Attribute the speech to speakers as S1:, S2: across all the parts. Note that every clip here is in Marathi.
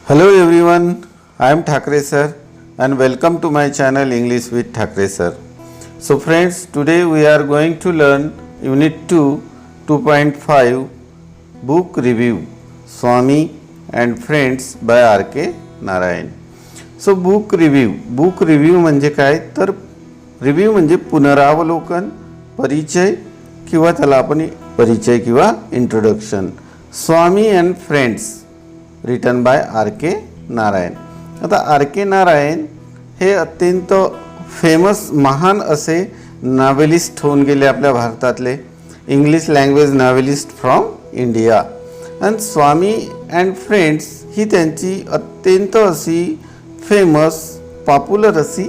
S1: Hello everyone, I am Thakre sir and welcome to my channel English with Thakre sir. So friends, today we are going to learn Unit 2, 2.5 Book Review, Swami and Friends by R.K. Narayan. So book review म्हणजे काय तर रिव्ह्यू म्हणजे पुनरावलोकन, परिचय किंवा त्याला आपण परिचय किंवा introduction. Swami and friends written bye R.K. Narayan. आता R.K. नारायण हे अत्यंत फेमस महान असे नॉवेलिस्ट होऊन गेले आपल्या भारतातले, English language novelist from India. आणि स्वामी अँड फ्रेंड्स ही त्यांची अत्यंत अशी फेमस पॉप्युलर अशी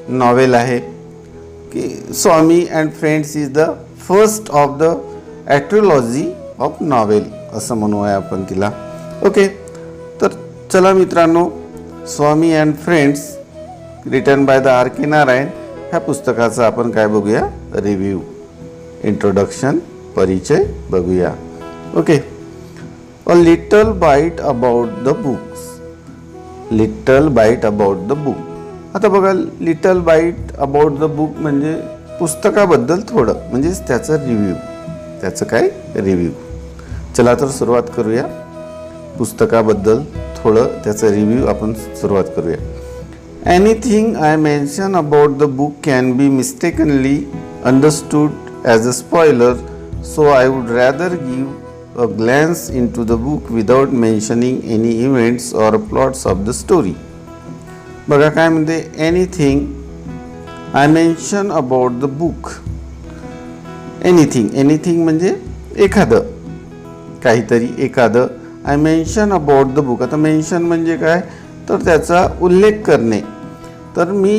S1: नॉवेल आहे की Swami and friends is the first of the trilogy of novel असं म्हणूया आपण तिला. ओके, तर चला मित्रांनो, Swami and friends written by the R.K. Narayan ह्या पुस्तकाचं आपण काय बघूया, रिव्ह्यू, इंट्रोडक्शन, परिचय बघूया. Okay, a little bit about the books. Little bit about the book. आता बघा, little bit about the book म्हणजे पुस्तकाबद्दल थोडं, म्हणजेच त्याचं रिव्ह्यू, त्याचं काय रिव्ह्यू. चला तर सुरुवात करूया. पुस्तकाबद्दल थोडं त्याचं रिव्ह्यू आपण सुरुवात करूया. Anything I mention about the book can be mistakenly understood as a spoiler, so I would rather give a glance into the book without mentioning any events or plots of the story. बघा काय म्हणते, anything I mention about the book. Anything म्हणजे एखादं, काहीतरी एखादं. I mention about the book. आता मेन्शन म्हणजे काय तर त्याचा उल्लेख करणे. तर मी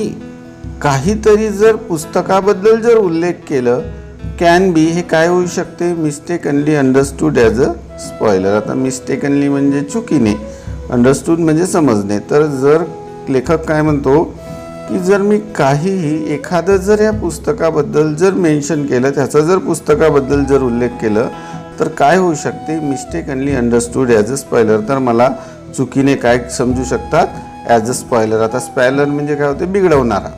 S1: काहीतरी जर पुस्तकाबद्दल जर उल्लेख केलं, कॅन बी हे काय होऊ शकते, mistakenly understood as a spoiler. आता मिस्टेकनली म्हणजे चुकीने, अंडरस्टूड म्हणजे समजणे. तर जर लेखक काय म्हणतो की जर मी काहीही एखादं जर या पुस्तकाबद्दल जर मेन्शन केलं, त्याचा जर पुस्तकाबद्दल जर उल्लेख केलं तर काय होऊ शकते, mistakenly understood as a spoiler. तर मला चुकीने काय समजू शकतात, ॲज अ स्पॉइलर. आता स्पॉइलर म्हणजे काय होते, बिघडवणारा.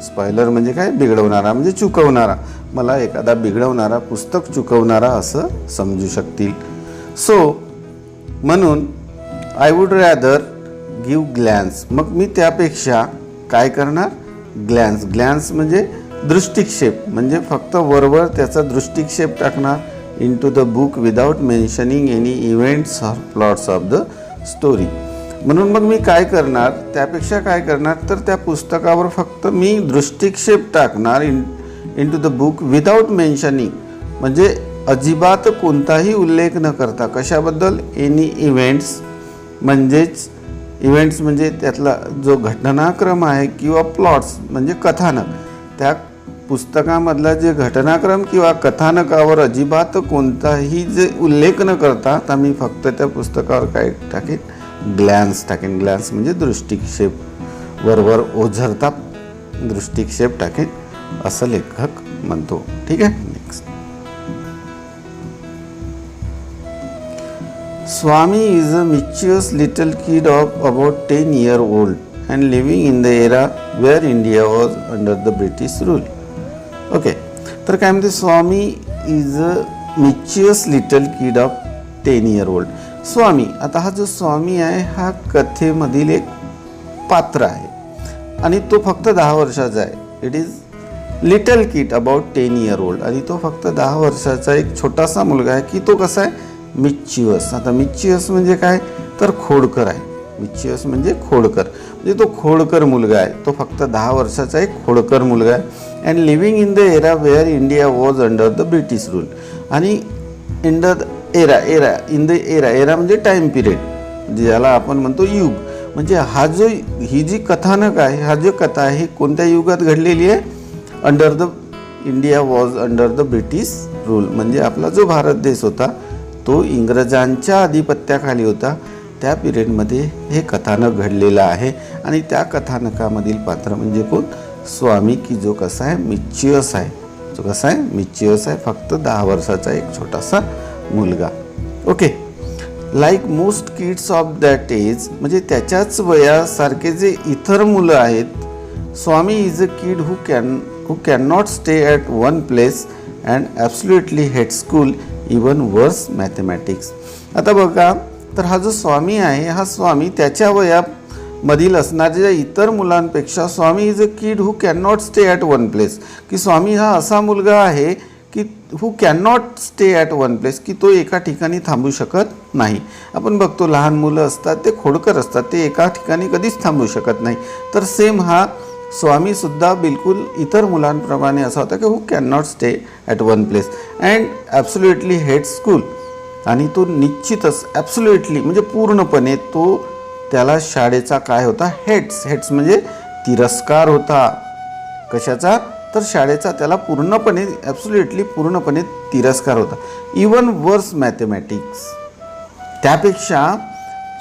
S1: स्पॉइलर म्हणजे काय, बिघडवणारा म्हणजे चुकवणारा. मला एखादा बिघडवणारा, पुस्तक चुकवणारा असं समजू शकतील. सो म्हणून आय वुड रॅदर गिव्ह ग्लॅन्स. मग मी त्यापेक्षा काय करणार, ग्लॅन्स. ग्लॅन्स म्हणजे दृष्टिक्षेप, म्हणजे फक्त वरवर त्याचा दृष्टिक्षेप टाकणार into the book without mentioning any events or plots of the story. म्हणून मग मी काय करणार, त्यापेक्षा काय करणार तर त्या पुस्तकावर फक्त मी दृष्टिक्षेप टाकणार into the book without mentioning, म्हणजे अजिबात कोणताही उल्लेख न करता. कशाबद्दल, एनी इव्हेंट्स. म्हणजेच इव्हेंट्स म्हणजे त्यातला जो घटनाक्रम आहे किंवा प्लॉट्स म्हणजे कथानक. त्या पुस्तकामधला जे घटनाक्रम किंवा कथानकावर अजिबात कोणताही जे उल्लेख न करता, आता मी फक्त त्या पुस्तकावर काय टाकेन, ग्लॅन्स टाकेन. ग्लॅन्स म्हणजे दृष्टिक्षेप, वरवर ओझरता दृष्टिक्षेप टाकेन असं लेखक म्हणतो. ठीक आहे. Next, Swami is a mischievous little kid of about 10 years old and living in the era where India was under the British rule. Okay, तर काय म्हणते, Swami is a mischievous little kid of 10 years old. Swami, आता हा जो स्वामी आहे हा कथेमधील एक पात्र आहे आणि तो फक्त 10 वर्षाचा आहे. It is little kid about 10 years old आणि तो फक्त 10 वर्षाचा एक छोटासा मुलगा आहे. की तो कसा आहे, मिस्चिवस. आता मिस्चिवस म्हणजे काय तर खोडकर आहे. मिस्चिवस म्हणजे खोडकर, म्हणजे तो खोडकर मुलगा आहे. तो फक्त 10 वर्षाचा एक खोडकर मुलगा आहे. And living in the era where India was under the British rule. आणि in the era in the era म्हणजे टाईम पिरियड, ज्याला आपण म्हणतो युग. म्हणजे ही जी कथानक आहे, हा जो कथा आहे, कोणत्या युगात घडलेली आहे, under the India was under the British rule. म्हणजे आपला जो भारत देश होता तो इंग्रजांच्या आधिपत्याखाली होता. त्या पिरियडमध्ये हे कथानक घडलेलं आहे आणि त्या कथानकामधील पात्र म्हणजे कोण, स्वामी, की जो कसा आहे, मिस्चिवस आहे. जो कसा आहे, मिस्चिवस आहे, फक्त 10 वर्षाचा एक छोटासा मुलगा. Okay, like most kids of that age, म्हणजे त्याच्याच वयासारखे जे इतर मुलं आहेत, Swami is a kid who can not stay at one place and absolutely hate school, even worse mathematics. आता बघा, तर हा जो स्वामी आहे, हा स्वामी त्याच्या वयामधील असणाऱ्या इतर मुलांपेक्षा Swami is a kid who can not stay at one place, की स्वामी हा असा मुलगा आहे की who can not stay at one place, की तो एका ठिकाणी थांबू शकत नाही. आपण बघतो लहान मुलं असतात ते खोडकर असतात, ते एका ठिकाणी कधीच थांबू शकत नाही. तर सेम हा स्वामीसुद्धा बिलकुल इतर मुलांप्रमाणे असा होता की who can not stay at one place and absolutely hate school. आणि तो निश्चितच ॲब्सोल्युटली म्हणजे पूर्णपणे तो त्याला शाळेचा काय होता, हेट्स म्हणजे तिरस्कार होता. कशाचा? तर शाळेचा त्याला पूर्णपणे ॲब्सोल्युटली पूर्णपणे तिरस्कार होता. इवन वर्स मॅथमॅटिक्स, त्यापेक्षा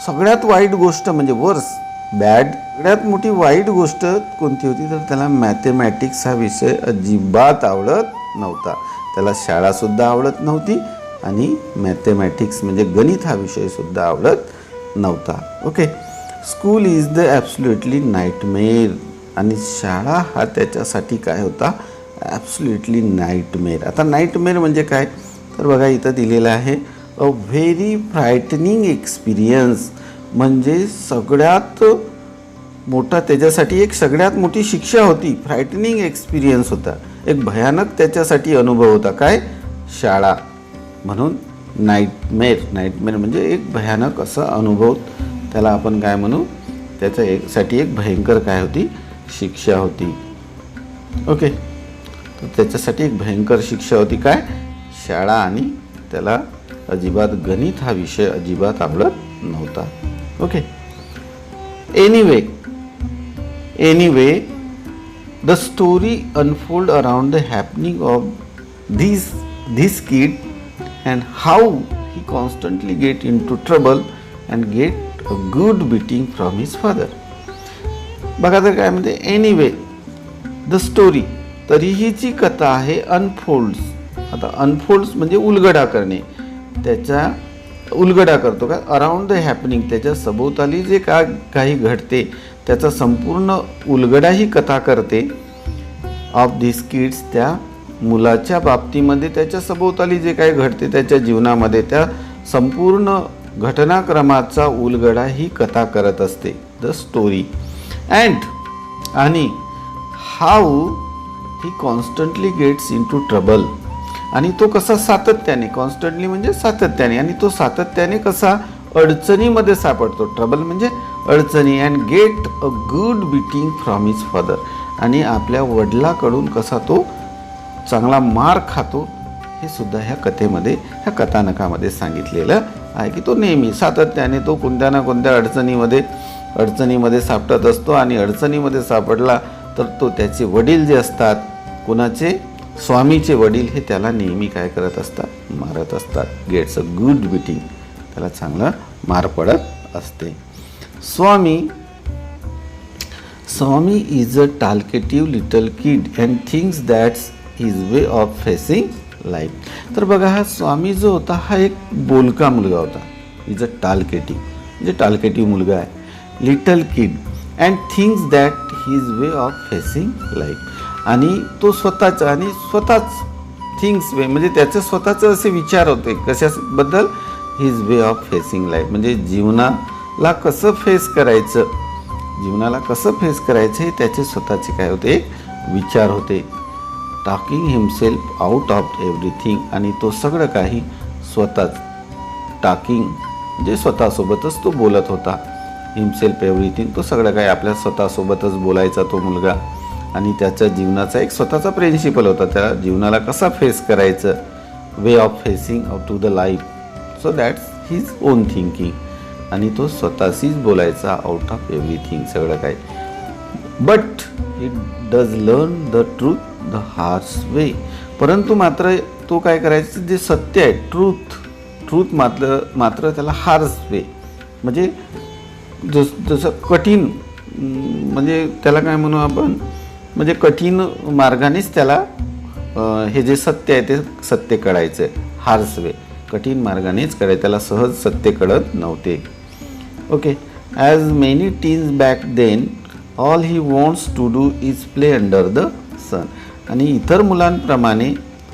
S1: सगळ्यात वाईट गोष्ट म्हणजे वर्स बॅड, सगळ्यात मोठी वाईट गोष्ट कोणती होती, तर त्याला मॅथमॅटिक्स हा विषय अजिबात आवडत नव्हता. त्याला शाळासुद्धा आवडत नव्हती आणि मॅथमॅटिक्स म्हणजे गणित हा विषयसुद्धा आवडत नव्हता. Okay, school is the absolutely nightmare, आणि शाळा हा त्याच्यासाठी काय होता, ॲब्सोल्युटली नाईटमेअर. आता नाईटमेअर म्हणजे काय, तर बघा इथं दिलेलं आहे अ व्हेरी फ्रायटनिंग एक्सपिरियन्स, म्हणजे सगळ्यात मोठा त्याच्यासाठी एक सगळ्यात मोठी शिक्षा होती. फ्रायटनिंग एक्सपिरियन्स होता, एक भयानक त्याच्यासाठी अनुभव होता. काय? शाळा. म्हणून नाईटमेअर म्हणजे एक भयानक असा अनुभव, त्याला आपण काय म्हणू, त्याच्यासाठी एक भयंकर काय होती, शिक्षा होती. ओके, तर त्याच्यासाठी एक भयंकर शिक्षा होती काय, शाळा. आणि त्याला अजिबात गणित हा विषय अजिबात आवडत नव्हता. Okay, anyway the story unfold around the happening of this kid and how he constantly get into trouble and get a good beating from his father. बघा तर काय म्हणते, एनिवे द स्टोरी, तरीही जी कथा आहे अनफोल्ड्स. आता अनफोल्ड्स म्हणजे उलगडा करणे, त्याचा उलगडा करतो का, अराउंड द हॅपनिंग, त्याच्या सभोवताली जे काही घडते त्याचा संपूर्ण उलगडा ही कथा करते. ऑफ धिस किड्स, त्या मुलाच्या बाबतीमध्ये त्याच्या सभोवताली जे काही घडते त्याच्या जीवनामध्ये त्या संपूर्ण घटनाक्रमाचा उलगडा ही कथा करत असते, द स्टोरी. आणि how he constantly gets into trouble, आणि तो कसा सातत्याने, कॉन्स्टंटली म्हणजे सातत्याने, आणि तो सातत्याने कसा अडचणीमध्ये सापडतो, ट्रबल म्हणजे अडचणी. And get a good beating from his father, आणि आपल्या वडिलाकडून कसा तो चांगला मार खातो, हे सुद्धा ह्या कथेमध्ये, ह्या कथानकामध्ये सांगितलेलं आहे की तो नेहमी सातत्याने तो कोणत्या ना कोणत्या अडचणीमध्ये सापडत असतो. आणि अडचणीमध्ये सापडला तर तो त्याचे वडील जे असतात, कोणाचे, स्वामीचे वडील, हे त्याला नेहमी काय करत असतात, मारत असतात. गेट्स अ गुड बीटिंग, त्याला चांगला मार पडत असते. Swami is a talkative little kid and thinks that's his way of facing life. तर बघा, हा स्वामी जो होता हा एक बोलका मुलगा होता. इज अ टाल्केटिव्ह म्हणजे टाल्केटिव्ह मुलगा आहे. Little kid and thinks that his way of facing life, आणि तो स्वतःच थिंग्स वे म्हणजे त्याचं स्वतःचं असे विचार होते कशाबद्दल, his way of facing life म्हणजे जीवनाला कसं फेस करायचं, हे त्याचे स्वतःचे काय होते, विचार होते. Talking himself out of everything, आणि तो सगळं काही स्वतःच, टॉकिंग म्हणजे स्वतःसोबतच तो बोलत होता. हिमसेल्फ एव्हरीथिंग, तो सगळं काही आपल्या स्वतःसोबतच बोलायचा तो मुलगा. आणि त्याच्या जीवनाचा एक स्वतःचा प्रिन्सिपल होता, त्या जीवनाला कसा फेस करायचं, way of facing up to the life, so that's his own thinking. आणि तो स्वतःशीच बोलायचा, आउट ऑफ एव्हरीथिंग सगळं काही. But it does learn the truth the harsh way, परंतु मात्र तो काय करायचं, जे सत्य आहे, ट्रूथ मात्र त्याला हार्श वे म्हणजे जसं कठीण, म्हणजे त्याला काय म्हणू आपण, म्हणजे कठीण मार्गानेच त्याला हे जे सत्य आहे ते सत्य कळायचं आहे, हार्श वे. कठीण मार्गानेच कळायचे, त्याला सहज सत्य कळत नव्हते. Okay. As many teens back then all he wants to do is play under the sun. आणि इतर मुलांप्रमाणे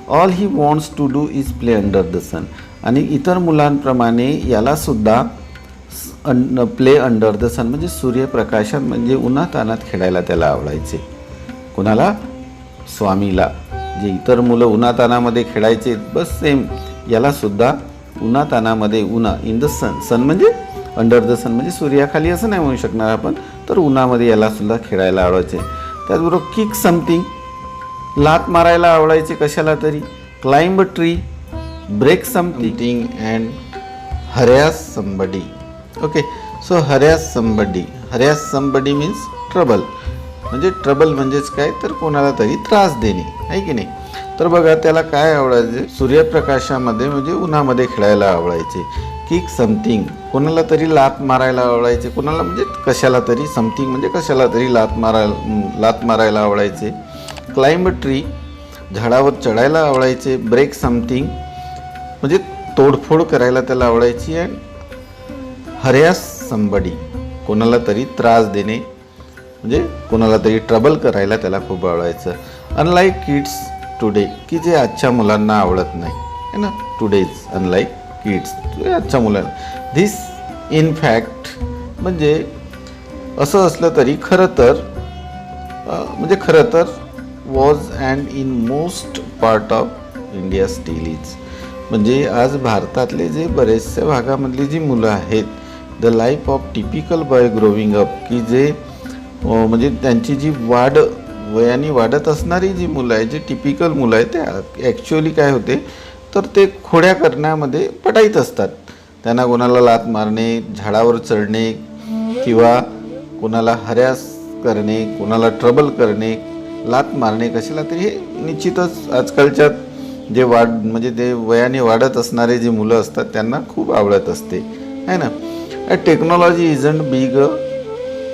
S1: all he wants to do is play under the sun. आणि इतर मुलांप्रमाणे यालासुद्धा प्ले अंडर द सन म्हणजे सूर्यप्रकाशात म्हणजे उन्हातानात खेळायला त्याला आवडायचे. कुणाला? स्वामीला. जे इतर मुलं उन्हातानामध्ये खेळायचे बस सेम यालासुद्धा उन्हातानामध्ये, उन्हा इन द सन, सन म्हणजे अंडर द सन म्हणजे सूर्याखाली असं नाही म्हणू शकणार आपण, तर उन्हामध्ये यालासुद्धा खेळायला आवडायचे. त्याचबरोबर किक समथिंग, लात मारायला आवडायचे कशाला तरी, climb a tree, break something and harass somebody. Okay. So harass somebody means trouble. म्हणजे ट्रबल म्हणजेच काय, तर कोणाला तरी त्रास देणे, आहे की नाही. तर बघा त्याला काय आवडायचे, सूर्यप्रकाशामध्ये म्हणजे उन्हामध्ये खेळायला आवडायचे. किक समथिंग, कोणाला तरी लात मारायला आवडायचे, कोणाला म्हणजे कशाला तरी, समथिंग म्हणजे कशाला तरी लात मारायला आवडायचे. क्लाइंब अ ट्री, झाडावर चढायला आवडायचे. ब्रेक समथिंग म्हणजे तोडफोड करायला त्याला आवडायची. अँड हरॅस समबडी, कोणाला तरी त्रास देणे म्हणजे कोणाला तरी ट्रबल करायला त्याला खूप आवडायचं. अनलाईक किड्स टुडे, की जे आजच्या मुलांना आवडत नाही, है ना. टुडेज अनलाईक किड्स, आजच्या मुलांना. धिस इन फॅक्ट म्हणजे असं असलं तरी खरं तर was and in most part of India steel is. म्हणजे आज भारतातले जे बरेचशा भागामधली जी मुलं आहेत, the life of typical boy growing up, की जे म्हणजे त्यांची जी वयाने वाढत असणारी जी मुलं आहेत, जे टिपिकल मुलं आहेत, ते ॲक्च्युअली काय होते तर ते खोड्या करण्यामध्ये पटाईत असतात. त्यांना कोणाला लात मारणे, झाडावर चढणे किंवा कोणाला हरॅस करणे, कोणाला ट्रबल करणे, लात मारणे कशाला तरी, हे निश्चितच आजकालच्या जे म्हणजे ते वयाने वाढत असणारे जे मुलं असतात त्यांना खूप आवडत असते, आहे ना. Technology isn't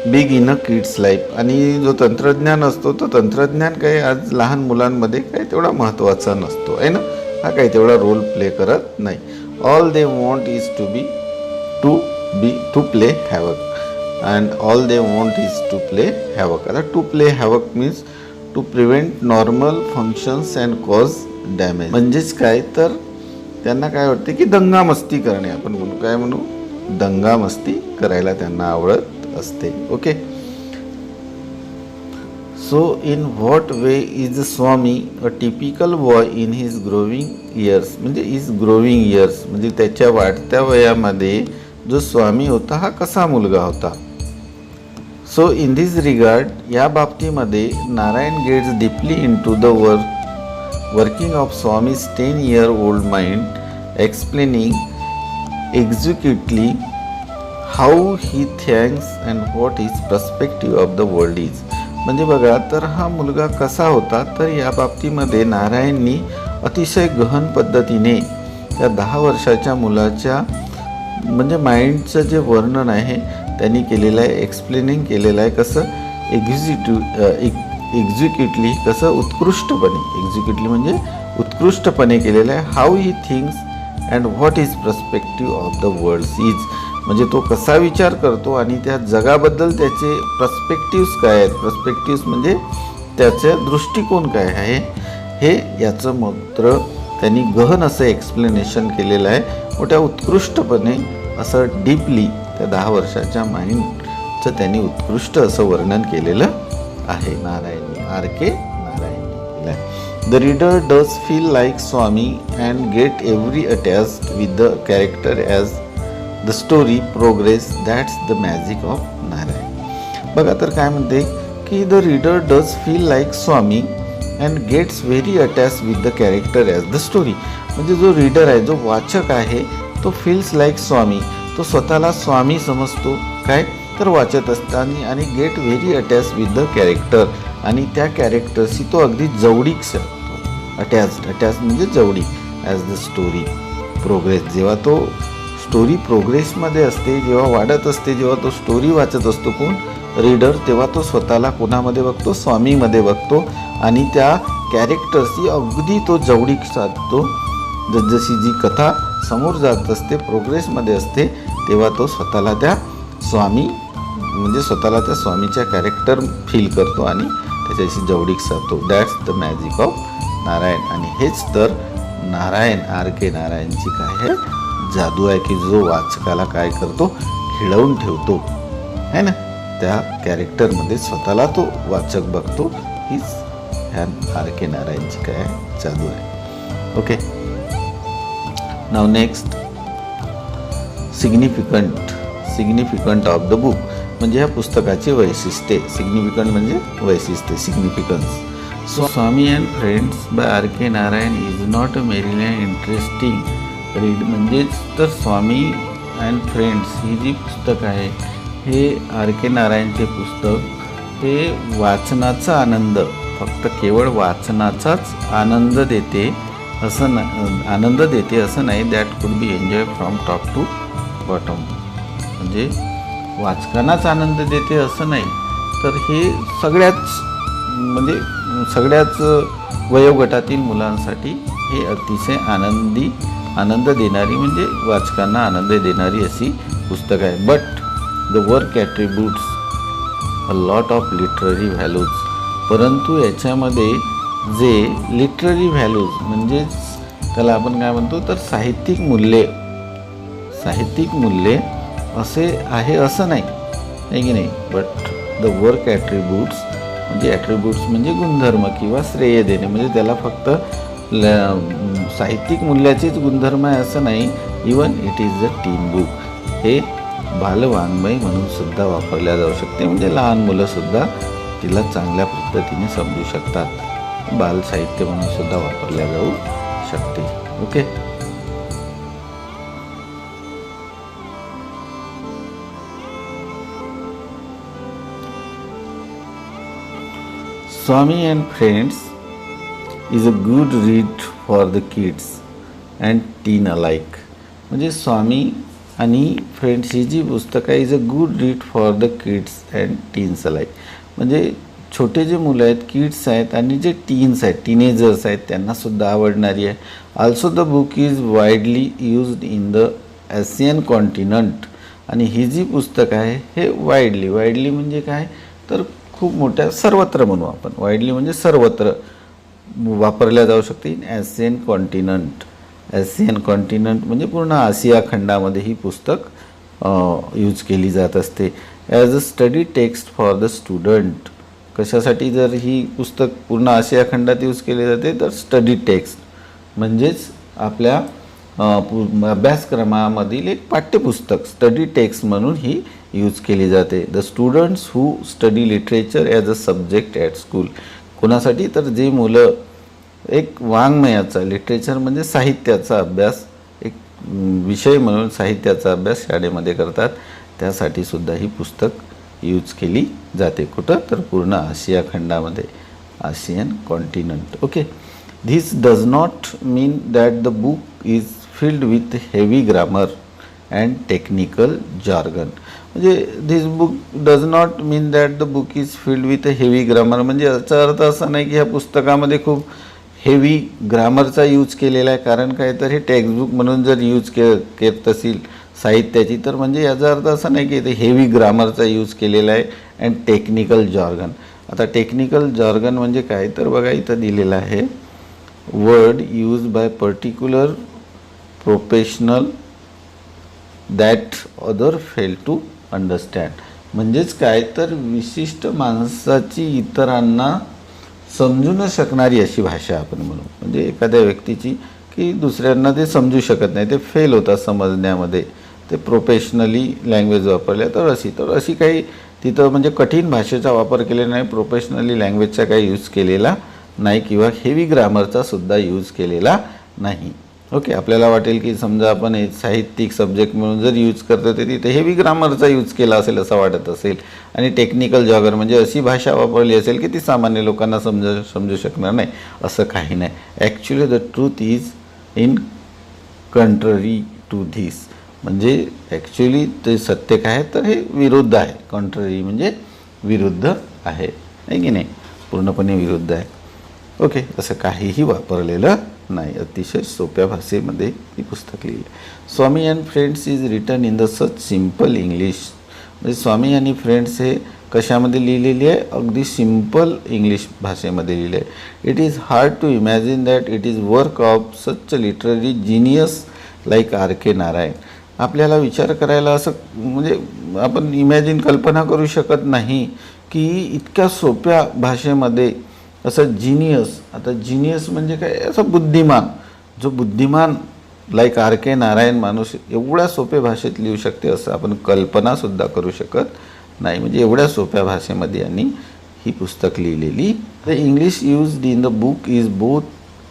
S1: big in a kids life. आणि जो तंत्रज्ञान असतो तो तंत्रज्ञान काही आज लहान मुलांमध्ये काही तेवढा महत्त्वाचा नसतो, आहे ना. हा काही तेवढा रोल प्ले करत नाही. All they want is to play havoc. And all they want is to play havoc. आता to play havoc means to prevent normal functions and cause damage. म्हणजेच काय तर त्यांना काय वाटते की दंगामस्ती करणे, आपण काय म्हणू, दंगामस्ती करायला त्यांना आवडत असते. Okay. So in what way is Swami a typical boy in his growing years. म्हणजे ग्रोविंग इयर्स म्हणजे त्याच्या वाढत्या वयामध्ये जो स्वामी होता हा कसा मुलगा होता. सो इन दिस रिगार्ड, या बाबतीमध्ये Narayan gets deeply into the working of Swami's 10-year-old mind, explaining exactly how he thinks and what is perspective of the world is. म्हणजे बघा तर हा मुलगा कसा होता, तर या बाबतीमध्ये नारायणनी अतिशय गहन पद्धतीने त्या 10 वर्षाच्या मुलाच्या म्हणजे माइंडचं जे वर्णन आहे त्यांनी केलेलं आहे, एक्सप्लेनिंग केलेलं आहे. कसं एक्झिक्युटली कसं उत्कृष्टपणे, एक्झिक्युटली म्हणजे उत्कृष्टपणे केलेलं आहे. How he thinks and what is perspective of the world is. म्हणजे तो कसा विचार करतो आणि त्या जगाबद्दल त्याचे पर्स्पेक्टिव्स काय आहेत. पर्स्पेक्टिव्स म्हणजे त्याचे दृष्टिकोन काय आहे, हे याचं मात्र त्यांनी गहन असं एक्सप्लेनेशन केलेलं आहे. मोठ्या उत्कृष्टपणे असं डीपली त्या 10 वर्षाच्या माइंडचं त्यांनी उत्कृष्ट असं वर्णन केलेलं आहे नारायणी, R.K. नारायणी. The reader does feel like Swami and get every attached with the character as the story progress. That's the magic of Narayan. बघा तर काय म्हणते की the reader does feel like Swami and gets very attach with the character as the story. म्हणजे जो रीडर आहे, जो वाचक आहे, तो फील्स लाईक स्वामी, तो स्वतःला स्वामी समजतो, काय तर वाचत असताना, आणि get very attach with the character, आणि त्या कॅरेक्टरशी तो अगदी जवळीक साधतो. अटॅच म्हणजे जवळीक. ॲज द स्टोरी प्रोग्रेस, जेव्हा तो स्टोरी प्रोग्रेसमध्ये असते, जेव्हा वाढत असते, जेव्हा तो स्टोरी वाचत असतो कोण, रीडर, तेव्हा तो स्वतःला कोणामध्ये बघतो, स्वामीमध्ये बघतो, आणि त्या कॅरेक्टरशी अगदी तो जवळीक साधतो. जसजशी जी कथा समोर जात असते, प्रोग्रेसमध्ये असते, तेव्हा तो स्वतःला त्या स्वामी म्हणजे स्वतःला त्या स्वामीच्या कॅरेक्टर फील करतो आणि त्याच्याशी जवळीक साधतो. That's the magic of Narayan. आणि हेच तर नारायण R.K. नारायणची काय आहे जादू आहे, की जो वाचकाला काय करतो खिळवून ठेवतो है ना, त्या कॅरेक्टरमध्ये स्वतःला तो वाचक बघतो. हीच ह्या R.K. नारायणची काय आहे जादू आहे. ओके, नाव next significant of the book म्हणजे ह्या पुस्तकाचे वैशिष्ट्ये. सिग्निफिकंट म्हणजे वैशिष्ट्ये, significance. So Swami and friends by R.K. Narayan is not a merely interesting read. म्हणजेच तर स्वामी अँड फ्रेंड्स ही जी पुस्तक आहे हे R.K. नारायणचे पुस्तक हे वाचनाचा आनंद, फक्त केवळ वाचनाचाच आनंद देते असं नाही. That could be enjoy from top to bottom. म्हणजे वाचकांनाच आनंद देते असं नाही, तर हे सगळ्याच वयोगटातील मुलांसाठी हे अतिशय आनंद देणारी म्हणजे वाचकांना आनंद देणारी अशी पुस्तक आहे. But the work attributes a lot of literary values. परंतु याच्यामध्ये जे लिटररी व्हॅल्यूज म्हणजेच त्याला आपण काय म्हणतो तर साहित्यिक मूल्ये असे आहे असं नाही, आहे की नाही. बट द वर्क ॲट्रिब्यूट्स म्हणजे गुणधर्म किंवा श्रेय देणे, म्हणजे त्याला फक्त साहित्यिक मूल्याचेच गुणधर्म आहे असं नाही. Even it is a tin book. हे बालवाङ्मय म्हणून सुद्धा वापरल्या जाऊ शकते, म्हणजे लहान मुलंसुद्धा तिला चांगल्या पद्धतीने समजू शकतात. बालसाहित्य म्हणून सुद्धा वापरल्या जाऊ शकते. Okay, Swami and friends is a good read for the kids and tin alike. म्हणजे स्वामी आणि फ्रेंड्स ही जी पुस्तकं आहे is a good read for the kids and teens alike. म्हणजे छोटे जे मुलं आहेत, किड्स आहेत आणि जे टीन्स आहेत, टीनेजर्स आहेत, त्यांनासुद्धा आवडणारी आहे. Also the book is widely used in the Asian continent. आणि ही जी पुस्तक आहे हे वाईडली म्हणजे काय तर खूप मोठ्या सर्वत्र म्हणू आपण. वाईडली म्हणजे सर्वत्र वापरल्या जाऊ शकते. इन एशियन कॉन्टिनंट म्हणजे पूर्ण आशिया खंडामध्ये ही पुस्तक यूज केली जात असते. As a study text for the student. कशासाठी जर ही पुस्तक पूर्ण आशिया खंडात यूज केली जाते तर स्टडी टेक्स्ट म्हणजेच आपल्या अभ्यासक्रमामधील एक पाठ्यपुस्तक स्टडी टेक्स्ट म्हणून ही यूज केली जाते. The students who study literature as a subject at school. कोणासाठी तर जे मुलं एक वाङ्मयाचा, लिटरेचर म्हणजे साहित्याचा अभ्यास, एक विषय म्हणून साहित्याचा अभ्यास शाळेमध्ये करतात, त्यासाठी सुद्धा ही पुस्तक यूज केली जाते. कुठं तर पूर्ण आशिया खंडामध्ये, Asian continent. Okay, this does not mean that the book is filled with heavy grammar and technical jargon. म्हणजे this book does not mean that the book is filled with heavy grammar. म्हणजे याचा अर्थ असा नाही की ह्या पुस्तकामध्ये खूप हेवी ग्रामरचा यूज केलेला आहे. कारण काय तर हे टेक्स्टबुक म्हणून जर यूज करत असेल साहित्याची तर म्हणजे याचा अर्थ असा नाही की ते हेवी ग्रामरचा यूज केलेला आहे. And technical jargon. आता टेक्निकल जॉर्गन म्हणजे काय तर बघा इथं दिलेलं आहे, word use by particular professional that other fail to understand. म्हणजेच काय तर विशिष्ट माणसाची इतरांना समजू न शकणारी अशी भाषा आपण म्हणू. म्हणजे एखाद्या व्यक्तीची की दुसऱ्यांना ते समजू शकत नाही, ते फेल होतात समजण्यामध्ये, ते प्रोफेशनली लँग्वेज वापरल्या तर अशी काही तिथं म्हणजे कठीण भाषेचा वापर केलेला नाही, प्रोफेशनली लँग्वेजचा काही यूज केलेला नाही किंवा हेवी ग्रामरचा सुद्धा यूज केलेला नाही. ओके, आपल्याला वाटेल की समजा आपण हे साहित्यिक सब्जेक्ट म्हणून जर यूज करतो तर तिथे हेवी ग्रामरचा यूज केला असेल असं वाटत असेल. आणि टेक्निकल जॉगर म्हणजे अशी भाषा वापरली असेल की ती सामान्य लोकांना समजू शकणार नाही, असं काही नाही. Actually the truth is in contrary to this. म्हणजे ॲक्च्युली ते सत्य काय आहे तर हे विरुद्ध आहे. कॉन्ट्ररी म्हणजे विरुद्ध आहे की नाही, पूर्णपणे विरुद्ध आहे. ओके, असं काहीही वापरलेलं नाही, अतिशय सोप्या भाषेमध्ये ही पुस्तक लिहिलं. Swami and friends is written in the such simple English. म्हणजे स्वामी आणि फ्रेंड्स हे कशामध्ये लिहिलेली आहे? अगदी सिम्पल इंग्लिश भाषेमध्ये लिहिले आहे. It is hard to imagine that it is work of such a literary genius like R K Narayan. आपल्याला विचार करायला असं म्हणजे आपण इमॅजिन कल्पना करू शकत नाही की इतक्या सोप्या भाषेमध्ये असं जिनियस, आता जिनियस म्हणजे काय? असं बुद्धिमान, जो बुद्धिमान लाईक आर के नारायण माणूस एवढ्या सोप्या भाषेत लिहू शकते असं आपण कल्पनासुद्धा करू शकत नाही. म्हणजे एवढ्या सोप्या भाषेमध्ये यांनी ही पुस्तक लिहिलेली. The English used in the book is both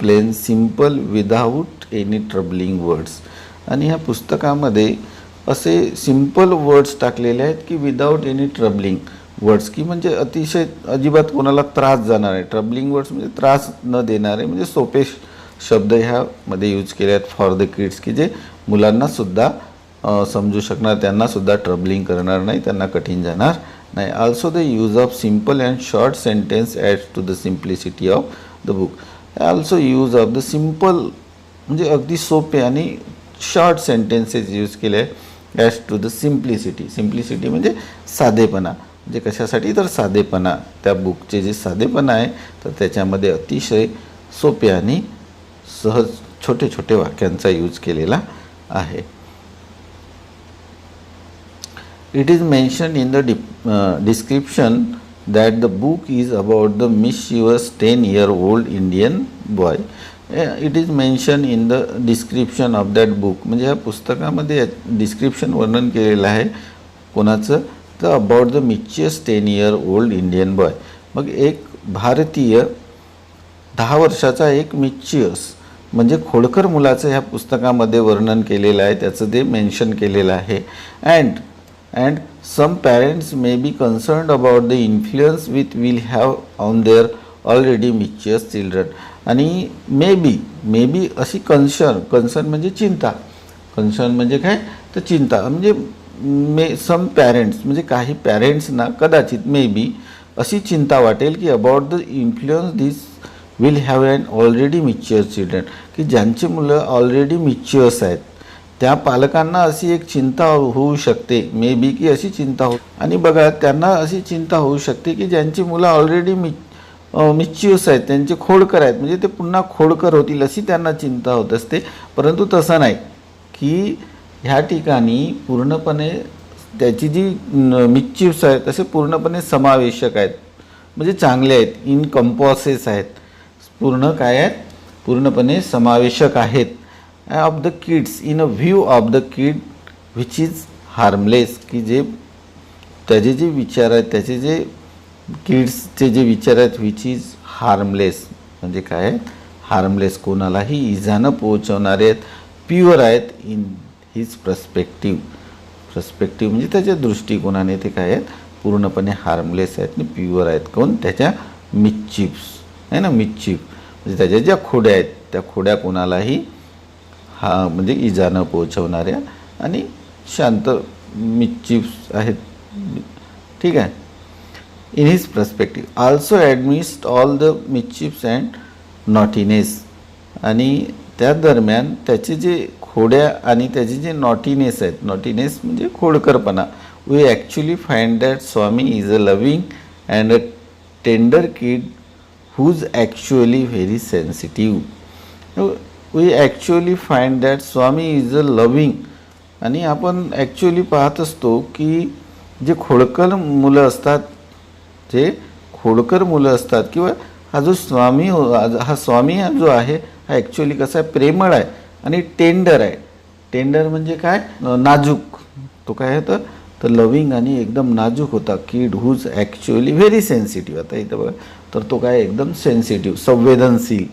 S1: plain simple without any troubling words. आणि ह्या पुस्तकामध्ये असे सिम्पल वर्ड्स टाकलेले आहेत की विदाऊट एनी ट्रबलिंग वर्ड्स, की म्हणजे अतिशय अजिबात कोणाला त्रास जाणार आहे. ट्रबलिंग वर्ड्स म्हणजे त्रास न देणारे, म्हणजे सोपे शब्द ह्यामध्ये यूज केले आहेत फॉर द किड्स, की जे मुलांनासुद्धा समजू शकणार, त्यांनासुद्धा ट्रबलिंग करणार नाही, त्यांना कठीण जाणार नाही. Also the use of simple and short sentence adds to the simplicity of the book. Also use of the simple म्हणजे अगदी सोपे आणि शॉर्ट सेंटेन्सेस यूज केले आहे as to the simplicity. Simplicity म्हणजे साधेपणा, म्हणजे कशासाठी? तर साधेपणा. त्या बुकचे जे साधेपणा आहे तर त्याच्यामध्ये अतिशय सोपे आणि सहज छोटे छोटे वाक्यांचा यूज केलेला आहे. It is mention in the description that the book is about the mischievous 10-year-old Indian boy. It is mention in the description of that book. म्हणजे या पुस्तकामध्ये डिस्क्रिप्शन वर्णन केलेलं आहे कोणाचं? तर about the mischievous 10-year-old Indian boy. मग एक भारतीय 10 वर्षाचा एक मिस्चियस म्हणजे खोडकर मुलाचं ह्या पुस्तकामध्ये वर्णन केलेलं आहे, त्याचं ते मेन्शन केलेलं आहे. And some parents may be concerned about the influence with will have on their already mischievous children. आणि मे बी अशी कन्सर्न म्हणजे चिंता. कन्सर्न म्हणजे काय? तर चिंता. म्हणजे सम पॅरेंट्स म्हणजे काही पॅरेंट्सना कदाचित मे बी अशी चिंता वाटेल की about the influence this will have on already mature children, की ज्यांची मुलं ऑलरेडी मिच्युअर्स आहेत त्या पालकांना अशी एक चिंता होऊ शकते, मे बी की अशी चिंता हो. आणि बघा त्यांना अशी चिंता होऊ शकते की ज्यांची मुलं ऑलरेडी मिच्युअर्स आहेत, त्यांचे खोडकर आहेत, म्हणजे ते पुन्हा खोडकर होतील अशी त्यांना चिंता होत असते. परंतु तसं नाही की ह्या ठिकाणी पूर्णपणे त्याची जी मिच्युअर्स आहेत तसे पूर्णपणे समावेशक आहेत, म्हणजे चांगले आहेत, इनकम्पॉसेस आहेत, पूर्ण काय आहेत? पूर्णपणे समावेशक आहेत. Of the kids in a view of the kid which is harmless, की जे त्याचे जे विचार आहेत, त्याचे जे किड्सचे जे विचार आहेत विच इज हार्मलेस म्हणजे काय आहेत? हार्मलेस, कोणालाही इजा न पोहोचवणारे आहेत, प्युअर आहेत इन हिज पर्स्पेक्टिव्ह म्हणजे त्याच्या दृष्टिकोनाने ते काय आहेत? पूर्णपणे हार्मलेस आहेत आणि प्युअर आहेत. कोण? त्याच्या मिच्चिव्स आहे ना, मिच्चिव म्हणजे त्याच्या ज्या खोड्या आहेत त्या खोड्या कोणालाही म्हणजे इजा न पोहोचवणाऱ्या आणि शांत मिच्चिव्स आहेत. ठीक आहे. In his perspective also amidst all the mischievous and naughtiness. आणि त्या दरम्यान त्याचे जे खोड्या आणि त्याचे जे नॉटीनेस आहेत, नॉटीनेस म्हणजे खोडकरपणा. We actually find that Swami is a loving and a tender kid who's actually very sensitive. We actually find that Swami is a loving. आणि आपण ॲक्च्युअली पाहत असतो की जे खोडकर मुलं असतात, जे खोडकर मुलं असतात किंवा हा जो स्वामी हा स्वामी हा जो आहे हा ॲक्च्युअली कसा आहे? प्रेमळ आहे आणि टेंडर आहे. टेंडर म्हणजे काय? नाजूक. तो काय आहे तर लविंग आणि एकदम नाजूक होता. किड हुज ॲक्च्युअली व्हेरी सेन्सिटिव्ह. आता इथं बघा तर तो काय एकदम सेन्सिटिव्ह, संवेदनशील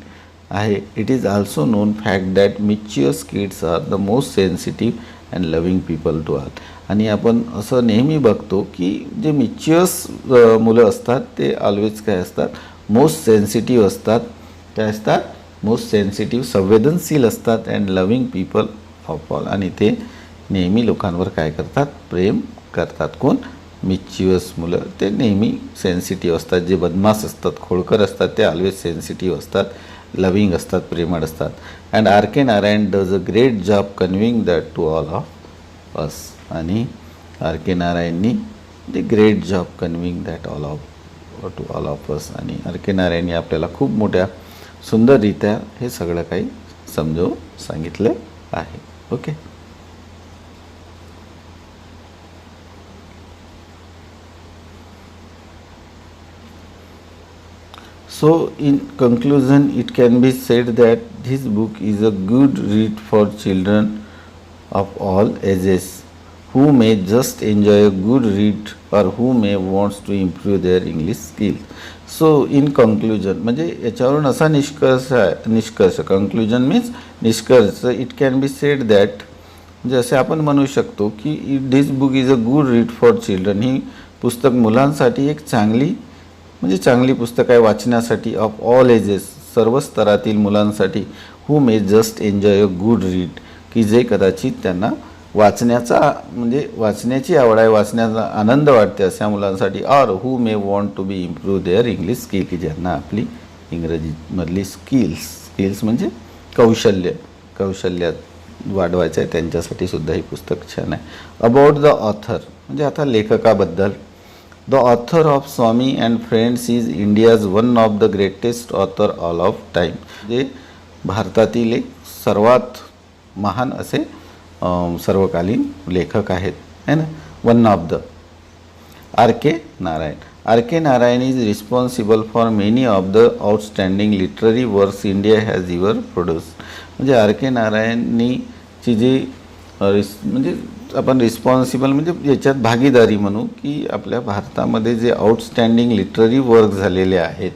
S1: आहे. It is also known fact that mischievous kids are the most sensitive and loving people to all. आणि आपण असं नेहमी बघतो की जे मिच्युअस मुलं असतात ते ऑलवेज काय असतात? मोस्ट सेन्सिटिव्ह असतात. काय असतात? मोस्ट सेन्सिटिव्ह, संवेदनशील असतात and loving people of all. आणि ते नेहमी लोकांवर काय करतात? प्रेम करतात. कोण? मिच्युअस मुलं ते नेहमी सेन्सिटिव्ह असतात. जे बदमाश असतात, खोडकर असतात ते ऑलवेज सेन्सिटिव्ह असतात लविंग असतात, प्रेमळ असतात. And R K Narayan does a great job conveying that to all of us. आणि आर के नारायणनी the great job conveying that to all of us. आणि आर के नारायणनी आपल्याला खूप मोठ्या सुंदररित्या हे सगळं काही समजावून सांगितलं आहे. Okay. So in conclusion, it can be said that this book is a good read for children of all ages who may just enjoy a good read or who may wants to improve their English skills. So in conclusion, म्हणजे याच्यावरून असा निष्कर्ष conclusion means निष्कर्ष, it can be said that म्हणजे असे आपण म्हणू शकतो की this book is a good read for children. ही पुस्तक मुलांसाठी एक चांगली पुस्तक आहे वाचण्यासाठी, ऑफ ऑल एजेस, सर्व स्तरातील मुलांसाठी, who may just enjoy a good read, की जे कदाचित त्यांना वाचण्याची आवड आहे, वाचण्याचा आनंद वाटते अशा मुलांसाठी, or who may want to be improve their English skill, की ज्यांना आपली इंग्रजीमधली स्किल्स म्हणजे कौशल्यात वाढवायचं आहे, त्यांच्यासाठी सुद्धा ही पुस्तक छान आहे. अबाउट द ऑथर, म्हणजे आता लेखकाबद्दल, the author of Swami and friends is India's one of the greatest author all of time. जे भारतातील एक सर्वात महान असे सर्वकालीन लेखक आहेत, है ना. One of the R K Narayan. R K Narayan is responsible for many of the outstanding literary works India has ever produce. म्हणजे आर के नारायणनी ची जी म्हणजे आपण रिस्पॉन्सिबल म्हणजे याच्यात भागीदारी म्हणू, की आपल्या भारतामध्ये जे आउटस्टँडिंग लिटररी वर्क झालेले आहेत,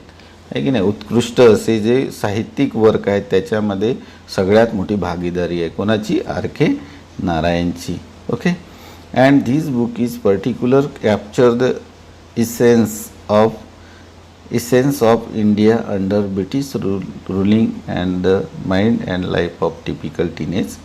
S1: आहे की नाही, उत्कृष्ट असे जे साहित्यिक वर्क आहेत, त्याच्यामध्ये सगळ्यात मोठी भागीदारी आहे कोणाची? आर के नारायणची. Okay. And this book is particular capture the essence of India under British ruling and the mind and life of typical teenage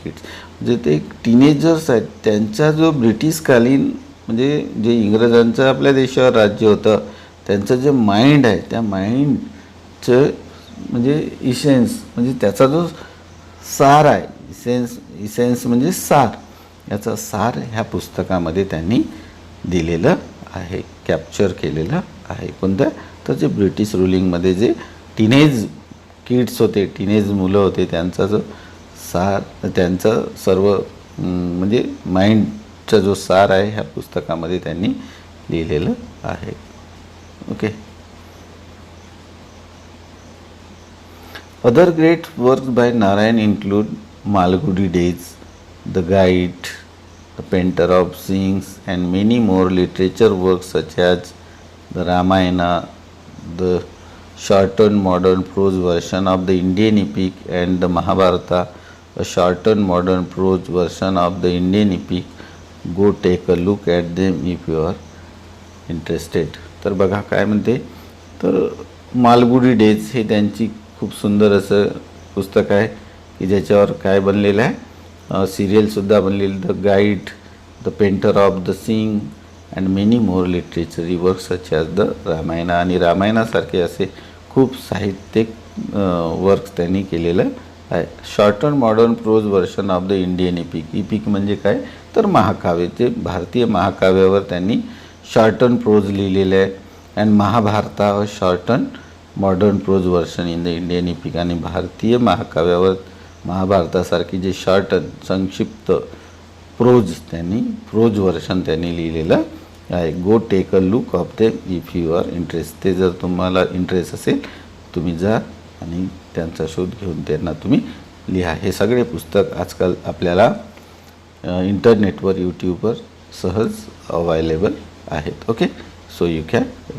S1: kids. म्हणजे ते टीनेजर्स आहेत, त्यांचा जो ब्रिटिशकालीन म्हणजे जे इंग्रजांचं आपल्या देशावर राज्य होतं, त्यांचं जे माइंड आहे, त्या माइंडचं म्हणजे इसेन्स म्हणजे त्याचा जो सार आहे, इसेन्स म्हणजे सार, याचा सार ह्या पुस्तकामध्ये त्यांनी दिलेलं आहे, कॅप्चर केलेलं आहे. कोणतं? तर जे ब्रिटिश रुलिंगमध्ये जे टीनेज किड्स होते, टीनेज मुलं होते, त्यांचा जो सार, त्यांचं सर्व म्हणजे माइंडचा जो सार आहे ह्या पुस्तकामध्ये त्यांनी लिहिलेलं आहे. Okay. Other great works by Narayan include Malgudi days, the guide, the painter of sings and many more literature works such as the Ramayana, the shortened modern prose version of the Indian epic and the Mahabharata, a shortened modern prose version of the Indian epic. Go take a look at them if you are interested. तर बघा काय म्हणते, तर मालगुडी डेज हे त्यांची खूप सुंदर असं पुस्तक आहे, की ज्याच्यावर काय बनलेलं आहे, सिरियलसुद्धा बनलेली, the guide, the painter of the sing and many more literary work such as the Ramayana. आणि रामायणासारखे असे खूप साहित्यिक वर्क्स त्यांनी केलेलं आहे. Shorten modern prose version of the Indian epic. Epic म्हणजे काय, तर महाकाव्य, जे भारतीय महाकाव्यावर त्यांनी शॉर्टन प्रोज लिहिलेलं आहे. And Mahabharata shorten modern prose version in the Indian epic. आणि भारतीय महाकाव्यावर महाभारतासारखी जे शॉर्टन संक्षिप्त प्रोज व्हर्शन त्यांनी लिहिलेलं आहे. Go take a look of them if you are interest. ते जर तुम्हाला इंटरेस्ट असेल तुम्ही जा आणि त्यांचा शोध घेऊन त्यांना तुम्ही लिहा. हे सगळे पुस्तक आजकाल आपल्याला इंटरनेटवर यूट्यूबवर सहज अवेलेबल आहेत. Okay. So you can read.